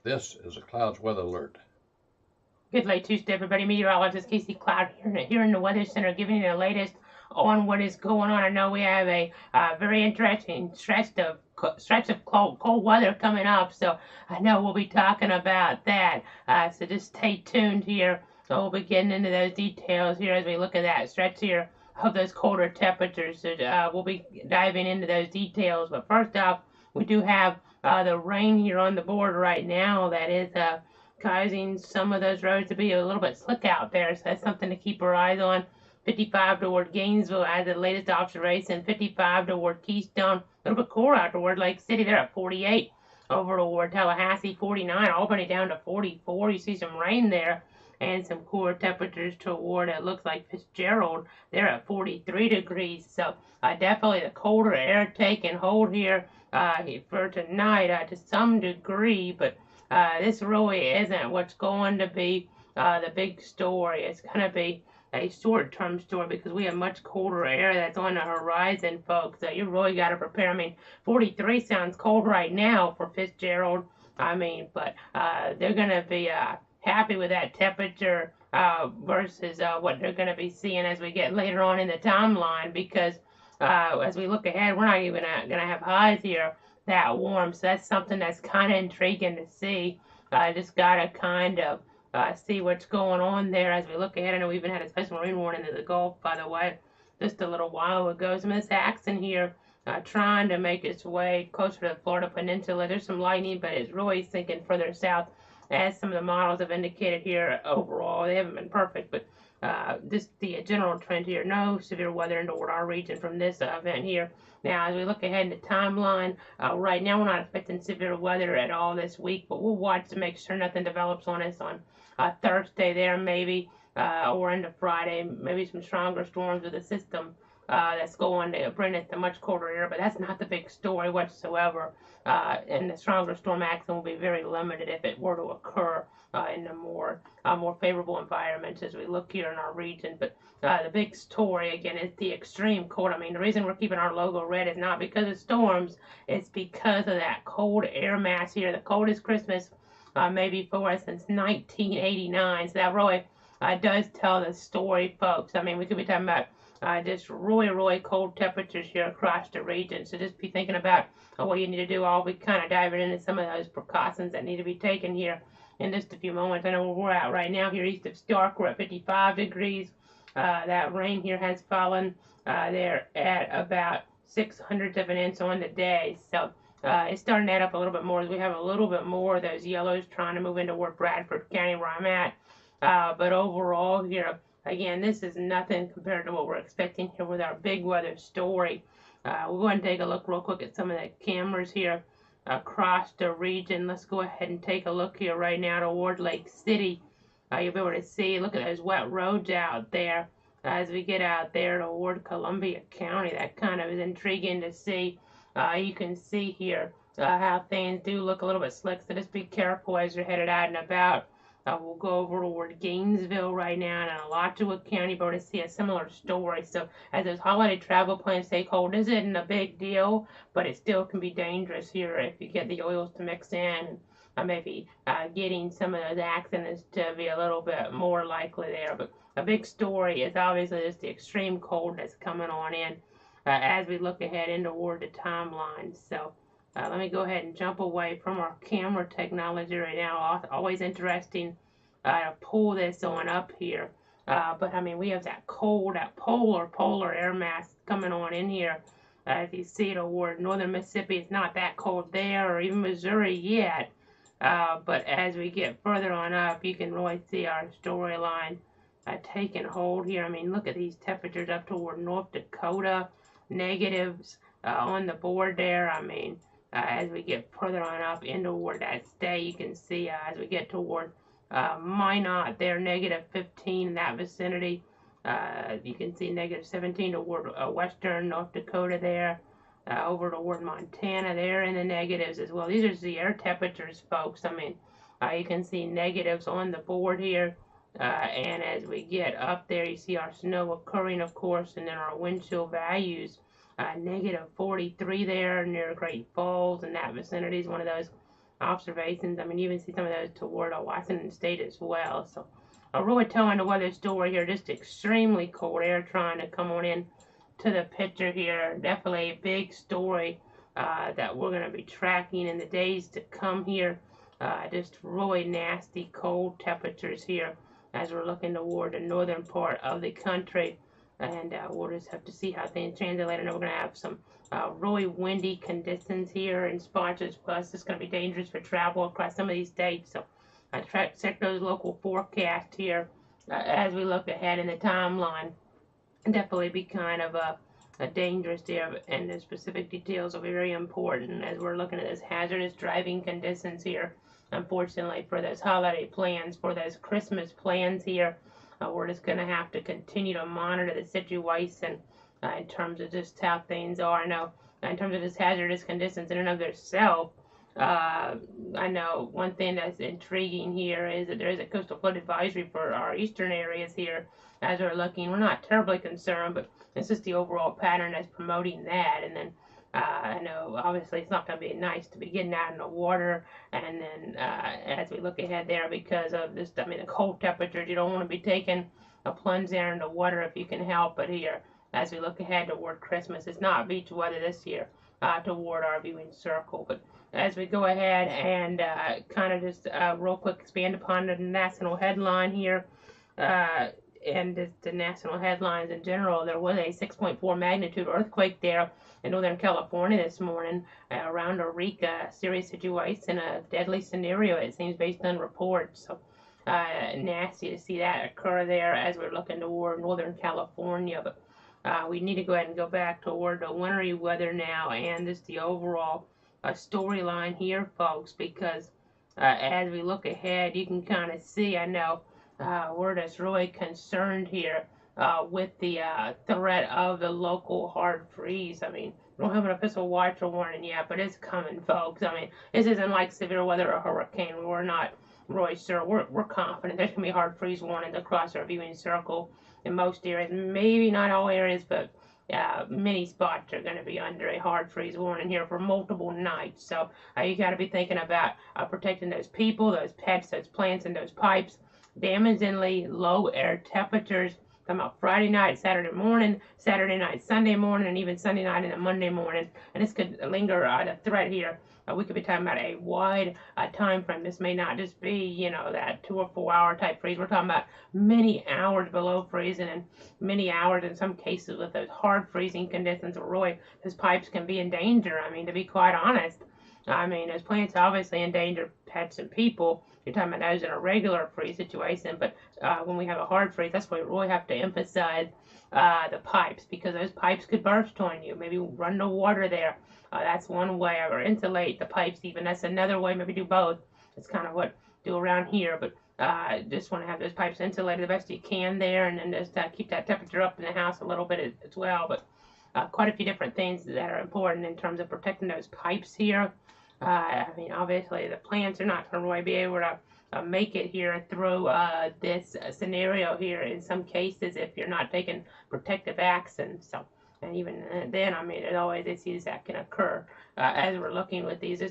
This is a Clouds weather alert. Good late Tuesday, everybody. Meteorologist Casey Cloud here in the Weather Center giving you the latest on what is going on. I know we have a very interesting stretch of cold weather coming up, so I know we'll be talking about that. So just stay tuned here. So we'll be getting into those details here as we look at that stretch here of those colder temperatures. So we'll be diving into those details. But first off, we do have the rain here on the board right now. That is causing some of those roads to be a little bit slick out there. So that's something to keep our eyes on. 55 toward Gainesville as the latest observation. 55 toward Keystone. A little bit cooler out toward Lake City. They're at 48. Over toward Tallahassee, 49. Albany down to 44. You see some rain there. And some cooler temperatures toward, it looks like Fitzgerald. They're at 43 degrees. So definitely the colder air taking hold here for tonight to some degree. But this really isn't what's going to be the big story. It's going to be a short-term story because we have much colder air that's on the horizon, folks. So you really got to prepare. I mean, 43 sounds cold right now for Fitzgerald. I mean, but they're going to be happy with that temperature versus what they're going to be seeing as we get later on in the timeline because as we look ahead, we're not even going to have highs here that warm. So that's something that's kind of intriguing to see. I just got to kind of see what's going on there as we look ahead. I know we even had a special marine warning in the Gulf, by the way, just a little while ago. Some of this action here trying to make its way closer to the Florida Peninsula. There's some lightning, but it's really sinking further south as some of the models have indicated here overall. They haven't been perfect, but just the general trend here. No severe weather into our region from this event here. Now, as we look ahead in the timeline, right now we're not expecting severe weather at all this week, but we'll watch to make sure nothing develops on us on Thursday there maybe, or into Friday, maybe some stronger storms with the system that's going to bring us to much colder air, but that's not the big story whatsoever. And the stronger storm action will be very limited if it were to occur in the more favorable environments as we look here in our region. But the big story again is the extreme cold. I mean, the reason we're keeping our logo red is not because of storms; it's because of that cold air mass here. The coldest Christmas maybe for us since 1989. So that really does tell the story, folks. I mean, we could be talking about just really, really cold temperatures here across the region. So just be thinking about what you need to do. I'll be kind of diving into some of those precautions that need to be taken here in just a few moments. I know where we're at right now here east of Stark. We're at 55 degrees. That rain here has fallen. They're at about 600ths of an inch on the day. So it's starting to add up a little bit more as we have a little bit more of those yellows trying to move into toward Bradford County where I'm at. But overall here, again, this is nothing compared to what we're expecting here with our big weather story. We'll go ahead and take a look real quick at some of the cameras here across the region. Let's go ahead and take a look here right now toward Lake City. You'll be able to see, look at those wet roads out there as we get out there toward Columbia County. That kind of is intriguing to see. You can see here how things do look a little bit slick, so just be careful as you're headed out and about. We'll go over toward Gainesville right now and Alachua County, but we're to see a similar story. So as those holiday travel plans take hold, this isn't a big deal, but it still can be dangerous here if you get the oils to mix in and maybe getting some of those accidents to be a little bit more likely there. But a big story is obviously just the extreme cold that's coming on in as we look ahead into toward the timeline. So let me go ahead and jump away from our camera technology right now. Always interesting to pull this on up here. But I mean, we have that cold, that polar air mass coming on in here. As you see it toward northern Mississippi, it's not that cold there, or even Missouri yet. But as we get further on up, you can really see our storyline taking hold here. I mean, look at these temperatures up toward North Dakota, negatives on the board there. I mean, as we get further on up into toward that state, you can see as we get toward Minot there, negative 15 in that vicinity. You can see negative 17 toward western North Dakota there. Over toward Montana there in the negatives as well. These are the air temperatures, folks. I mean, you can see negatives on the board here. And as we get up there, you see our snow occurring, of course, and then our wind chill values. Negative 43 there near Great Falls, and that vicinity is one of those observations. I mean, you even see some of those toward Washington State as well. So, really telling the weather story here. Just extremely cold air trying to come on in to the picture here. Definitely a big story that we're going to be tracking in the days to come here. Just really nasty cold temperatures here as we're looking toward the northern part of the country. And we'll just have to see how things translate. I know we're going to have some really windy conditions here in spots as well. It's just going to be dangerous for travel across some of these states. So check those local forecasts here as we look ahead in the timeline. Definitely be kind of a dangerous there, and the specific details will be very important as we're looking at those hazardous driving conditions here. Unfortunately, for those holiday plans, for those Christmas plans here, we're just going to have to continue to monitor the situation in terms of just how things are. I know in terms of this hazardous conditions in and of themselves, I know one thing that's intriguing here is that there is a coastal flood advisory for our eastern areas here. As we're looking, we're not terribly concerned, but it's just the overall pattern that's promoting that. And then I know obviously it's not going to be nice to be getting out in the water, and then as we look ahead there, because of this, I mean, the cold temperatures, you don't want to be taking a plunge there in the water if you can help it here. As we look ahead toward Christmas, it's not beach weather this year toward our viewing circle. But as we go ahead and kind of just real quick expand upon the national headline here, and the national headlines in general, there was a 6.4 magnitude earthquake there in Northern California this morning around Eureka. Serious situation, a deadly scenario, it seems, based on reports. So nasty to see that occur there as we're looking toward Northern California. But we need to go ahead and go back toward the wintry weather now, and just the overall storyline here, folks, because as we look ahead, you can kind of see, I know, we're just really concerned here with the threat of the local hard freeze. I mean, we don't have an official watch or warning yet, but it's coming, folks. I mean, this isn't like severe weather or hurricane. We're not really sure. We're confident there's going to be hard freeze warnings across our viewing circle in most areas. Maybe not all areas, but many spots are going to be under a hard freeze warning here for multiple nights. So you got to be thinking about protecting those people, those pets, those plants, and those pipes. Damagingly low air temperatures. Talking about Friday night, Saturday morning, Saturday night, Sunday morning, and even Sunday night and Monday morning. And this could linger the threat here. We could be talking about a wide time frame. This may not just be, you know, that 2 or 4 hour type freeze. We're talking about many hours below freezing, and many hours in some cases with those hard freezing conditions. Really, those pipes can be in danger. I mean, to be quite honest, I mean, those plants obviously endanger pets and people. You're talking about those in a regular freeze situation, but when we have a hard freeze, that's why we really have to emphasize the pipes, because those pipes could burst on you. Maybe run the water there. That's one way, or insulate the pipes even. That's another way. Maybe do both. That's kind of what do around here, but just want to have those pipes insulated the best you can there, and then just keep that temperature up in the house a little bit as well. But quite a few different things that are important in terms of protecting those pipes here. I mean, obviously, the plants are not going to really be able to make it here through this scenario here in some cases if you're not taking protective action. So, and even then, I mean, there's always issues that can occur as we're looking with these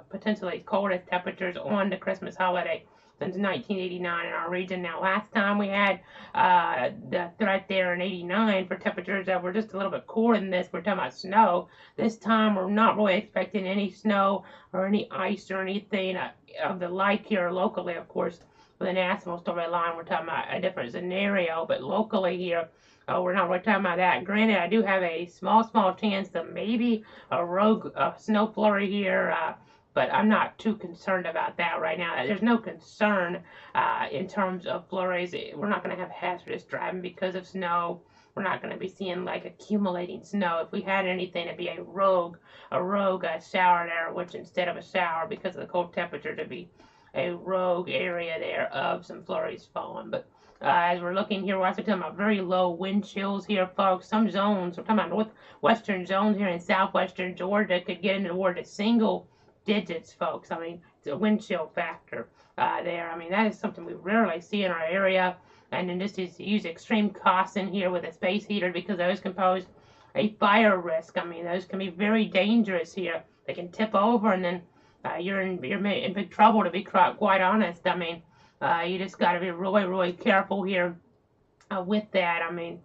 potentially coldest temperatures on the Christmas holiday since 1989 in our region. Now, last time we had the threat there in 89 for temperatures that were just a little bit cooler than this. We're talking about snow. This time, we're not really expecting any snow or any ice or anything of the like here locally, of course. For the national storyline, we're talking about a different scenario, but locally here, we're not really talking about that. Granted, I do have a small chance of maybe a rogue snow flurry here, but I'm not too concerned about that right now. There's no concern in terms of flurries. We're not going to have hazardous driving because of snow. We're not going to be seeing like accumulating snow. If we had anything, it'd be a rogue shower there, which instead of a shower, because of the cold temperature, it'd be a rogue area there of some flurries falling. But as we're looking here, we're also talking about very low wind chills here, folks. Some zones, we're talking about northwestern zones here in southwestern Georgia, could get into toward the single digits, folks. I mean, it's a wind chill factor there. I mean, that is something we rarely see in our area. And then just to use extreme caution here with a space heater, because those can pose a fire risk. I mean, those can be very dangerous here. They can tip over, and then you're in big trouble, to be quite honest. I mean, you just got to be really, really careful here with that. I mean,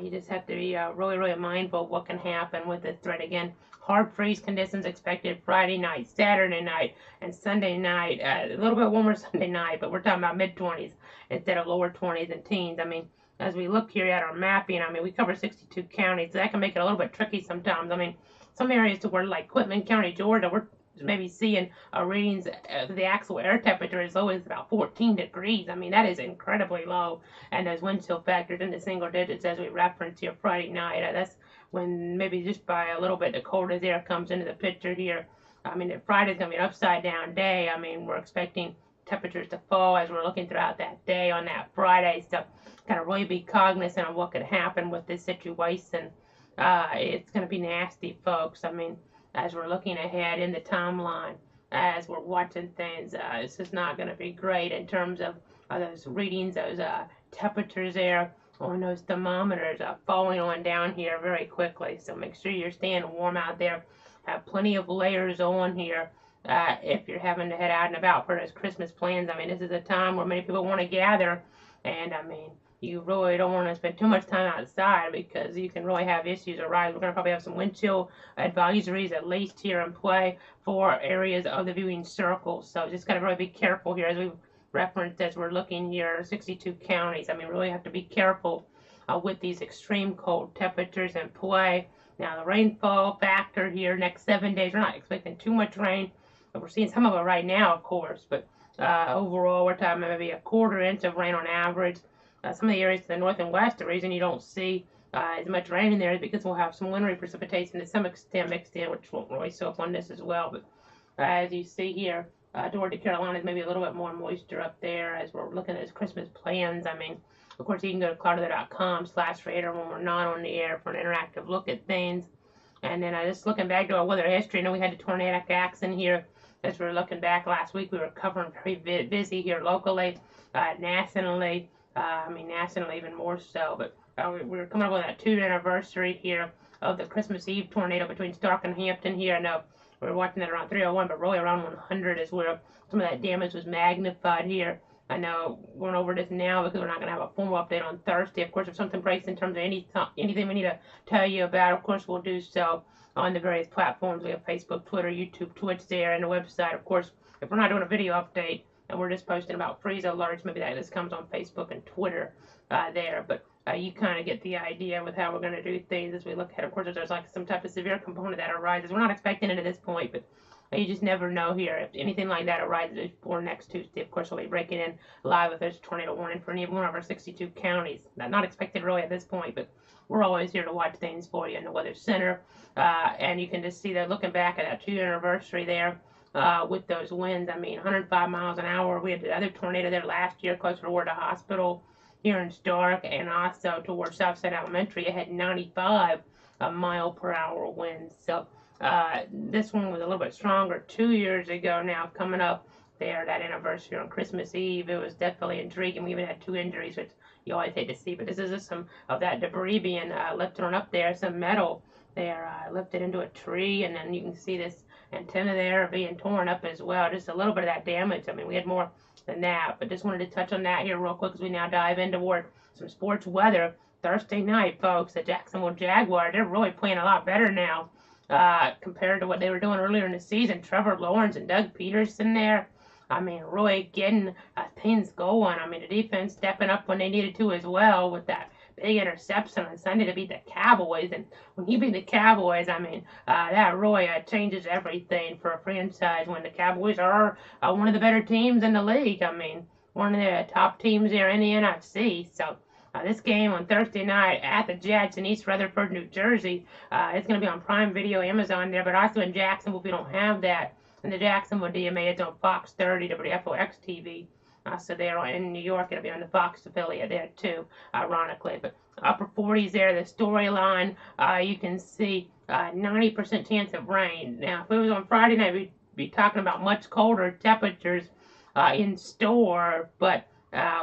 you just have to be really, really mindful of what can happen with this threat. Again, hard freeze conditions expected Friday night, Saturday night, and Sunday night. A little bit warmer Sunday night, but we're talking about mid-20s instead of lower 20s and teens. I mean, as we look here at our mapping, I mean, we cover 62 counties. So that can make it a little bit tricky sometimes. I mean, some areas to where, like Quitman County, Georgia, we're maybe seeing readings, the actual air temperature as low as about 14 degrees. I mean, that is incredibly low. And those wind chill factors into single digits, as we referenced here Friday night. That's when maybe just by a little bit the coldest air comes into the picture here. I mean, Friday's going to be an upside down day. I mean, we're expecting temperatures to fall as we're looking throughout that day on that Friday. So kind of really be cognizant of what could happen with this situation. It's going to be nasty, folks. I mean, as we're looking ahead in the timeline, as we're watching things, this is not going to be great in terms of those readings, those temperatures there on those thermometers falling on down here very quickly. So make sure you're staying warm out there. Have plenty of layers on here if you're having to head out and about for those Christmas plans. I mean, this is a time where many people want to gather, and I mean, you really don't want to spend too much time outside because you can really have issues arise. We're going to probably have some wind chill advisories at least here in play for areas of the viewing circle. So just got to really be careful here as we referenced as we're looking here, 62 counties. I mean, really have to be careful with these extreme cold temperatures in play. Now, the rainfall factor here next 7 days, we're not expecting too much rain. But we're seeing some of it right now, of course. But overall, we're talking maybe a quarter inch of rain on average. Some of the areas to the north and west, the reason you don't see as much rain in there is because we'll have some wintry precipitation to some extent mixed in, which won't really show up on this as well. But as you see here, toward the Carolinas, maybe a little bit more moisture up there as we're looking at those Christmas plans. I mean, of course, you can go to cloudweather.com/radar when we're not on the air for an interactive look at things. And then just looking back to our weather history, I know we had the tornadic acts in here. As we were looking back last week, we were covering very busy here locally, nationally. I mean, nationally even more so. But we're coming up on that 2-year anniversary here of the Christmas Eve tornado between Stark and Hampton here. I know we were watching that around 301, but really around 100 is where some of that damage was magnified here. I know we're going over this now because we're not going to have a formal update on Thursday. Of course, if something breaks in terms of anything we need to tell you about, of course, we'll do so on the various platforms. We have Facebook, Twitter, YouTube, Twitch there, and the website. Of course, if we're not doing a video update and we're just posting about freeze alerts, maybe that just comes on Facebook and Twitter there. But you kind of get the idea with how we're going to do things as we look ahead. Of course, if there's like some type of severe component that arises, we're not expecting it at this point, but you just never know here. If anything like that arises before next Tuesday, of course, we'll be breaking in live if there's a tornado warning for any one of our 62 counties. Not expected really at this point, but we're always here to watch things for you in the Weather Center. And you can just see that looking back at that 2-year anniversary there with those winds. I mean, 105 miles an hour. We had the other tornado there last year closer toward the hospital here in Stark, and also towards Southside Elementary. It had 95 mile per hour winds. So this one was a little bit stronger 2 years ago now coming up there, that anniversary on Christmas Eve. It was definitely intriguing. We even had 2 injuries, which you always hate to see, but this is just some of that debris being lifted on up there, some metal there lifted into a tree, and then you can see this antenna there being torn up as well. Just a little bit of that damage. I mean, we had more than that, but just wanted to touch on that here real quick as we now dive into some sports weather. Thursday night, folks, the Jacksonville Jaguars, they're really playing a lot better now compared to what they were doing earlier in the season. Trevor Lawrence and Doug Peterson there, I mean, really getting things going. I mean, the defense stepping up when they needed to as well with that big interception on Sunday to beat the Cowboys. And when you beat the Cowboys, I mean, that really changes everything for a franchise when the Cowboys are one of the better teams in the league. I mean, one of the top teams there in the NFC. So this game on Thursday night at the Jets in East Rutherford, New Jersey, it's going to be on Prime Video, Amazon there, but also in Jacksonville if you don't have that. In the Jacksonville DMA, it's on Fox 30, WFOX TV. So they're in New York, it'll be on the Fox affiliate there too, ironically. But upper 40s there, the storyline, you can see 90% chance of rain. Now, if it was on Friday night, we'd be talking about much colder temperatures in store, but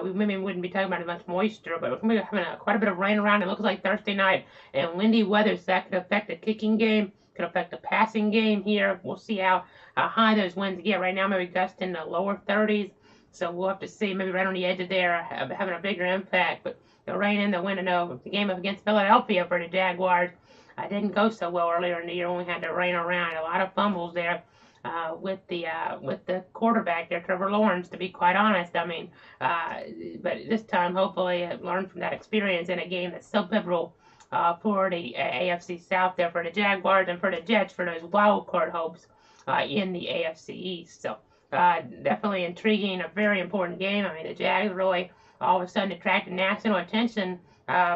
we maybe wouldn't be talking about as much moisture, but we're going to be having quite a bit of rain around. It looks like Thursday night and windy weather, so that could affect the kicking game. Could affect the passing game here. We'll see how high those winds get. Right now, maybe gust in the lower 30s. So we'll have to see, maybe right on the edge of there, having a bigger impact. But the rain and the wind, the game against Philadelphia for the Jaguars didn't go so well earlier in the year when we had the rain around. A lot of fumbles there with the quarterback there, Trevor Lawrence, to be quite honest. I mean, but this time, hopefully, learn from that experience in a game that's so pivotal for the AFC South there for the Jaguars and for the Jets for those wild card hopes in the AFC East. So definitely intriguing, a very important game. I mean, the Jags really all of a sudden attracted national attention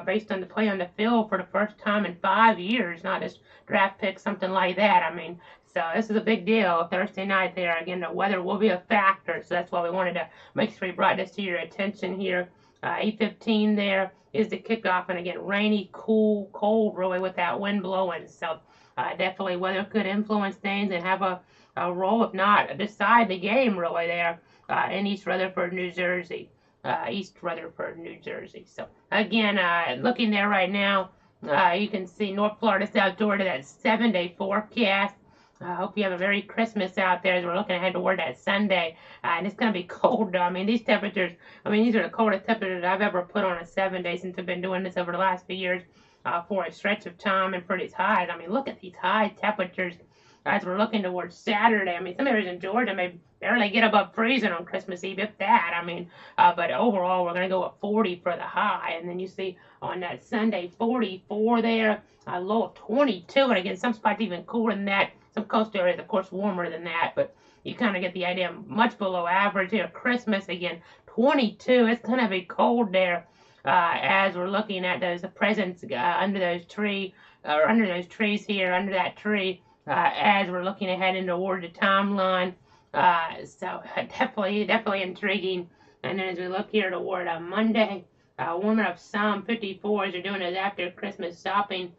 based on the play on the field for the first time in 5 years, not just draft pick, something like that. I mean, so this is a big deal. Thursday night there, again, the weather will be a factor, so that's why we wanted to make sure we brought this to your attention here. 8:15 there is the kickoff, and again, rainy, cool, cold, really, with that wind blowing. So definitely weather could influence things and have a role, if not decide the game, really, there in East Rutherford, New Jersey. East Rutherford, New Jersey. So again, looking there right now, you can see North Florida, South Georgia, that 7-day forecast. I hope you have a Merry Christmas out there as we're looking ahead toward that Sunday. And it's going to be cold. I mean, these temperatures, these are the coldest temperatures I've ever put on a 7-day since I've been doing this over the last few years for a stretch of time and for these highs. I mean, look at these high temperatures as we're looking towards Saturday. I mean, some areas in Georgia may barely get above freezing on Christmas Eve, if that. I mean, but overall, we're going to go at 40 for the high. And then you see on that Sunday, 44 there, a low of 22. And again, some spots even cooler than that. Some coastal areas, of course, warmer than that, but you kind of get the idea. Much below average here. Christmas, again, 22. It's going to be cold there as we're looking at those presents under those trees here, under that tree, as we're looking ahead into toward the timeline. So definitely intriguing. And then as we look here toward Monday, warming up some 54 as they're doing those after Christmas shopping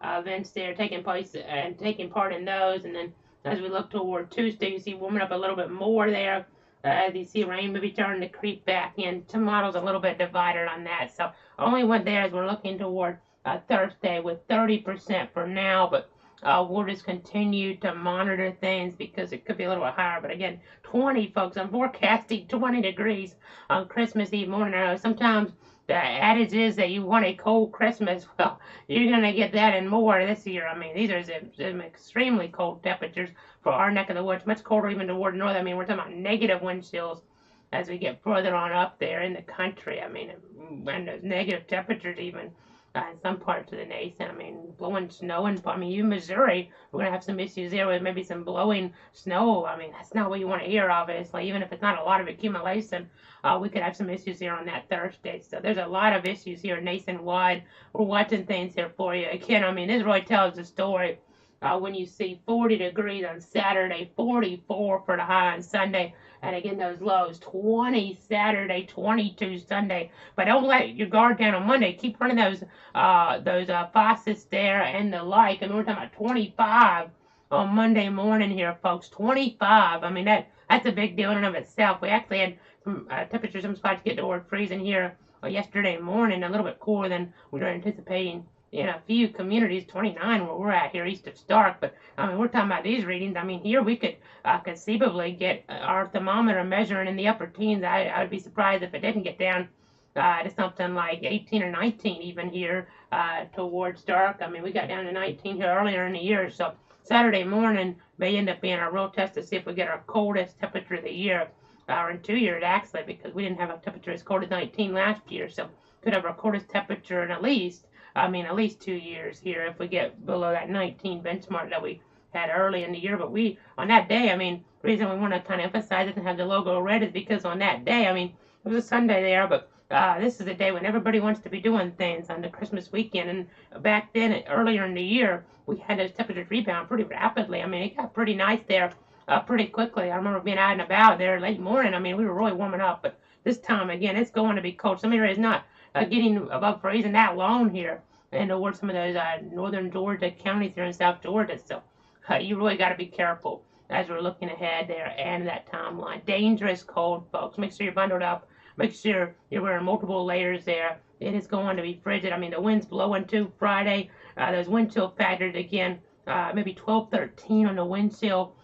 events there taking place and taking part in those. And then as we look toward Tuesday, you see warming up a little bit more there. As you see rain maybe starting to creep back in. Tomorrow's a little bit divided on that. So only one there as we're looking toward Thursday with 30% for now, but we'll just continue to monitor things because it could be a little bit higher. But again, 20, folks. I'm forecasting 20 degrees on Christmas Eve morning. I know sometimes the adage is that you want a cold Christmas. Well, you're going to get that and more this year. I mean, these are some extremely cold temperatures for our neck of the woods, much colder even toward north. I mean, we're talking about negative wind chills as we get further on up there in the country. I mean, and those negative temperatures even in some parts of the nation. I mean, blowing snow, and even Missouri, we're going to have some issues there with maybe some blowing snow. I mean, that's not what you want to hear, obviously. Even if it's not a lot of accumulation, we could have some issues here on that Thursday. So there's a lot of issues here nationwide. We're watching things here for you. Again, I mean, this really tells the story. When you see 40 degrees on Saturday, 44 for the high on Sunday, and again those lows, 20 Saturday, 22 Sunday. But don't let your guard down on Monday. Keep running those faucets there and the like. I mean, we're talking about 25 on Monday morning here, folks. 25. I mean, that's a big deal in and of itself. We actually had some temperatures, some spots get toward freezing here yesterday morning, a little bit cooler than we were anticipating in a few communities, 29 where we're at here east of Stark. But I mean, we're talking about these readings. I mean, here we could conceivably get our thermometer measuring in the upper teens. I would be surprised if it didn't get down to something like 18 or 19 even here towards Stark. I mean, we got down to 19 here earlier in the year. So Saturday morning may end up being a real test to see if we get our coldest temperature of the year, or in 2 years actually, because we didn't have a temperature as cold as 19 last year. So could have our coldest temperature in at least 2 years here if we get below that 19 benchmark that we had early in the year. But on that day, the reason we want to kind of emphasize it and have the logo red is because on that day, it was a Sunday there, but this is a day when everybody wants to be doing things on the Christmas weekend. And back then, earlier in the year, we had those temperatures rebound pretty rapidly. It got pretty nice there pretty quickly. I remember being out and about there late morning. We were really warming up, but this time, again, it's going to be cold. Some areas not getting above freezing that long here and towards some of those northern Georgia counties here in South Georgia. So you really got to be careful as we're looking ahead there and that timeline. Dangerous cold, folks. Make sure you're bundled up. Make sure you're wearing multiple layers there it is going to be frigid. I mean, the wind's blowing too Friday. Those wind chill factors again, maybe 12, 13 on the wind chill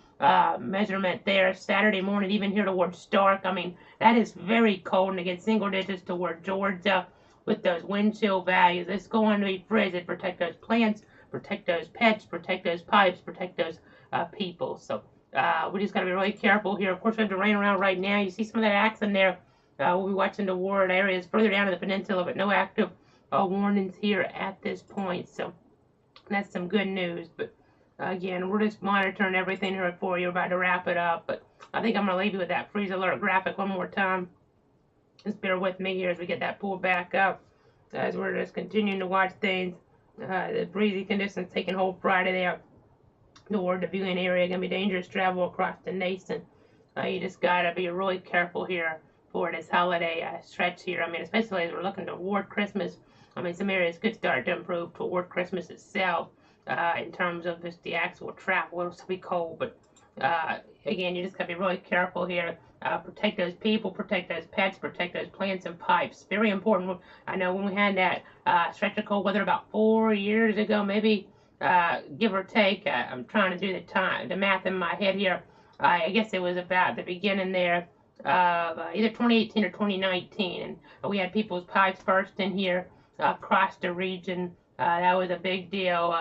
measurement there. Saturday morning, even here towards Stark. I mean, that is very cold, and again, single digits toward Georgia with those wind chill values. It's going to be frigid. Protect those plants, protect those pets, protect those pipes, protect those people. So we just got to be really careful here. Of course, we have the rain around right now. You see some of that action there. We'll be watching the ward areas further down in the peninsula, but no active warnings here at this point. So that's some good news. But again, we're just monitoring everything here for you. We're about to wrap it up. But I think I'm going to leave you with that freeze alert graphic one more time. Just bear with me here as we get that pulled back up. As we're just continuing to watch things. The breezy conditions taking hold Friday there. Toward the viewing area, going to be dangerous travel across the nation. You just got to be really careful here for this holiday stretch here. I mean, especially as we're looking toward Christmas. I mean, some areas could start to improve toward Christmas itself in terms of just the actual travel. It'll still be cold, but again, you just got to be really careful here. Protect those people, protect those pets, protect those plants and pipes. Very important. I know when we had that stretch of cold weather about 4 years ago, maybe give or take. I'm trying to do the math in my head here. I guess it was about the beginning there of either 2018 or 2019, and we had people's pipes burst in here across the region. That was a big deal.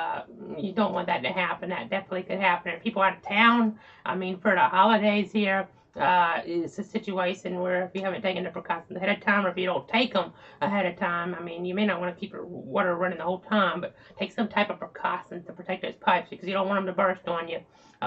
You don't want that to happen. That definitely could happen. And people out of town, I mean, for the holidays here, it's a situation where if you haven't taken the precautions ahead of time, or if you don't take them ahead of time, I mean, you may not want to keep your water running the whole time, but take some type of precautions to protect those pipes because you don't want them to burst on you.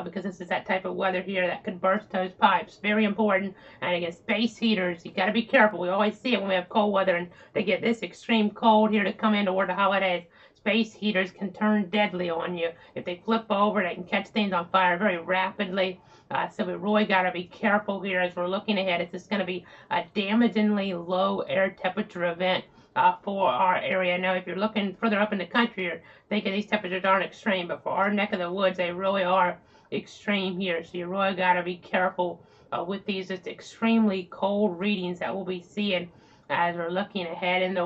Because this is that type of weather here that could burst those pipes. Very important. And again, space heaters, you got to be careful. We always see it when we have cold weather and they get this extreme cold here to come in toward the holidays. Space heaters can turn deadly on you. If they flip over, they can catch things on fire very rapidly. So we really got to be careful here as we're looking ahead. It's just going to be a damagingly low air temperature event for our area. Now, if you're looking further up in the country, you're thinking these temperatures aren't extreme, but for our neck of the woods, they really are extreme here. So you really got to be careful with these just extremely cold readings that we'll be seeing as we're looking ahead in the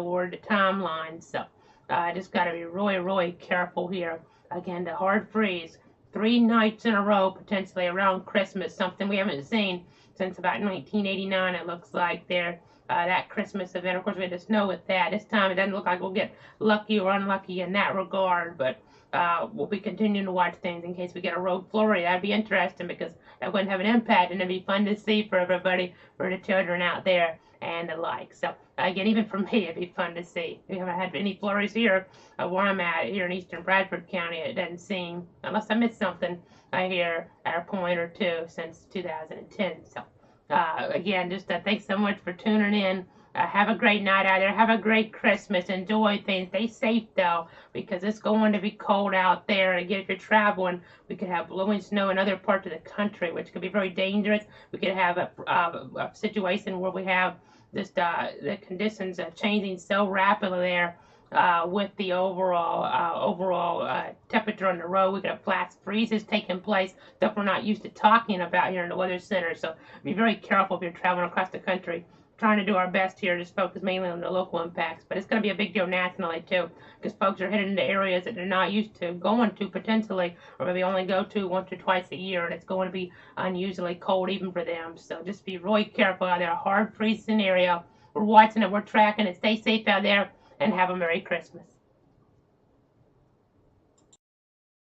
timeline. So I just got to be really, really careful here. Again, the hard freeze. 3 nights in a row, potentially around Christmas, something we haven't seen since about 1989, it looks like there. That Christmas event. Of course, we had the snow with that. This time, it doesn't look like we'll get lucky or unlucky in that regard, but we'll be continuing to watch things in case we get a road flurry. That'd be interesting because that wouldn't have an impact, and it'd be fun to see for everybody, for the children out there and the like. So, again, even for me, it'd be fun to see. We haven't had any flurries here where I'm at, here in eastern Bradford County. It doesn't seem, unless I missed something here at a point or two since 2010. So, again, just thanks so much for tuning in. Have a great night out there. Have a great Christmas. Enjoy things. Stay safe, though, because it's going to be cold out there. And again, if you're traveling, we could have blowing snow in other parts of the country, which could be very dangerous. We could have a situation where we have just the conditions changing so rapidly there with the overall temperature on the road. We could have flash freezes taking place, stuff we're not used to talking about here in the Weather Center. So be very careful if you're traveling across the country. Trying to do our best here, just focus mainly on the local impacts. But it's going to be a big deal nationally, too, because folks are heading into areas that they're not used to going to potentially, or maybe only go to once or twice a year, and it's going to be unusually cold even for them. So just be really careful out there. Hard freeze scenario. We're watching it, we're tracking it. Stay safe out there, and have a Merry Christmas.